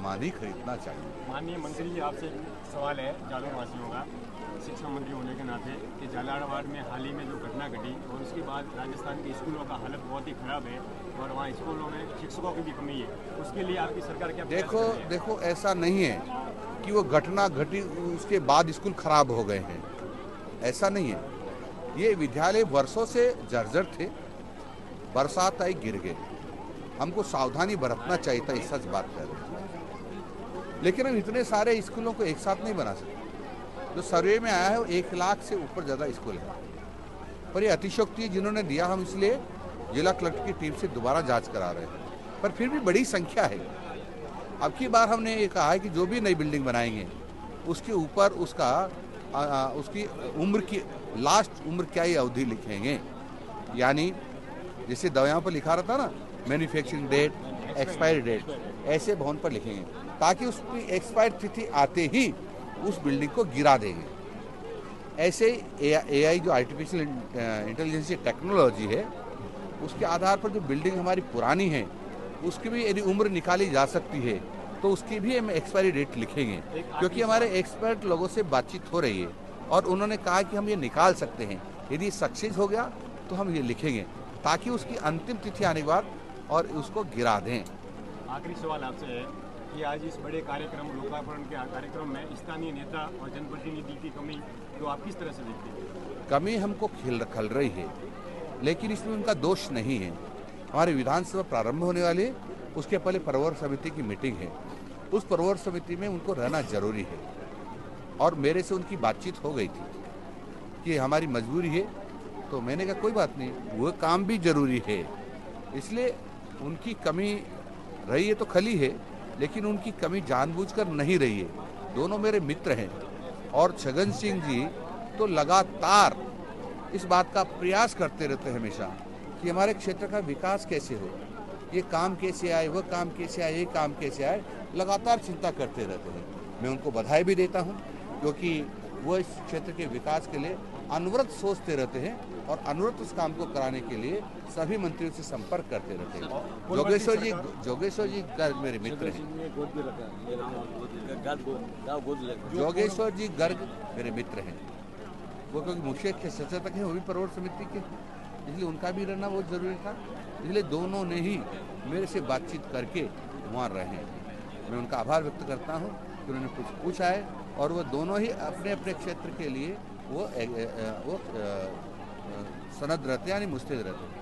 सामान ही खरीदना चाहिए। माननीय मंत्री जी, आपसे एक सवाल है जालौर वासियों का, शिक्षा मंत्री होने के नाते, कि झालावाड़ में हाल ही में जो घटना घटी और उसके बाद राजस्थान के स्कूलों का हालत बहुत ही खराब है और वहाँ स्कूलों में शिक्षकों की भी कमी है, उसके लिए आपकी सरकार क्या प्रयास कर रही है? देखो ऐसा नहीं है कि वो घटना घटी उसके बाद स्कूल खराब हो गए हैं, ऐसा नहीं है। ये विद्यालय वर्षों से जर्जर थे, बरसात आई गिर गए। हमको सावधानी बरतना चाहिए था, इस सच बात कर रहे हैं। लेकिन हम इतने सारे स्कूलों को एक साथ नहीं बना सकते। जो सर्वे में आया है वो 1 लाख से ऊपर ज़्यादा स्कूल है, पर ये अतिशयोक्ति जिन्होंने दिया, हम इसलिए जिला कलेक्टर की टीम से दोबारा जांच करा रहे हैं। पर फिर भी बड़ी संख्या है। अब की बार हमने ये कहा है कि जो भी नई बिल्डिंग बनाएंगे उसके ऊपर उसकी उम्र की लास्ट उम्र क्या ही अवधि लिखेंगे। यानी जैसे दवाओं पर लिखा रहता ना, मैन्युफैक्चरिंग डेट, एक्सपायरी डेट, ऐसे भवन पर लिखेंगे ताकि उसकी एक्सपायर तिथि आते ही उस बिल्डिंग को गिरा देंगे। ऐसे एआई जो आर्टिफिशियल इंटेलिजेंस टेक्नोलॉजी है, उसके आधार पर जो बिल्डिंग हमारी पुरानी है उसकी भी यदि उम्र निकाली जा सकती है तो उसकी भी हम एक्सपायरी डेट लिखेंगे। क्योंकि हमारे एक्सपर्ट लोगों से बातचीत हो रही है और उन्होंने कहा कि हम ये निकाल सकते हैं, यदि सक्सेस हो गया तो हम ये लिखेंगे ताकि उसकी अंतिम तिथि आने के बाद और उसको गिरा दें। आखिरी सवाल आपसे है कि आज इस बड़े कार्यक्रम, लोकार्पण के कार्यक्रम में स्थानीय नेता और जनप्रतिनिधि की कमी तो आप किस तरह से देखते हैं? कमी हमको खल रही है, लेकिन इसमें उनका दोष नहीं है। हमारी विधानसभा प्रारंभ होने वाली है, उसके पहले प्रवर समिति की मीटिंग है। उस प्रवर समिति में उनको रहना जरूरी है और मेरे से उनकी बातचीत हो गई थी कि हमारी मजबूरी है, तो मैंने कहा कोई बात नहीं, वो काम भी जरूरी है। इसलिए उनकी कमी रही है तो खली है, लेकिन उनकी कमी जानबूझकर नहीं रही है। दोनों मेरे मित्र हैं और छगन सिंह जी तो लगातार इस बात का प्रयास करते रहते हैं हमेशा कि हमारे क्षेत्र का विकास कैसे हो, ये काम कैसे आए, वह काम कैसे आए, ये काम कैसे आए, लगातार चिंता करते रहते हैं। मैं उनको बधाई भी देता हूँ क्योंकि वो इस क्षेत्र के विकास के लिए अनवरत सोचते रहते हैं और अनवरत उस काम को कराने के लिए सभी मंत्रियों से संपर्क करते रहते हैं। जोगेश्वर जी गर्ग मेरे मित्र हैं। जोगेश्वर जी गर्ग मेरे मित्र हैं, वो क्योंकि मुख्य सचेतक हैं, वो भी प्रवर समिति के, इसलिए उनका भी रहना बहुत जरूरी था। इसलिए दोनों ने ही मेरे से बातचीत करके वहाँ रहे। मैं उनका आभार व्यक्त करता हूँ कि उन्होंने कुछ पूछा है और वो दोनों ही अपने अपने क्षेत्र के लिए वो सनद रहते हैं, यानी मुस्तैद रहते हैं।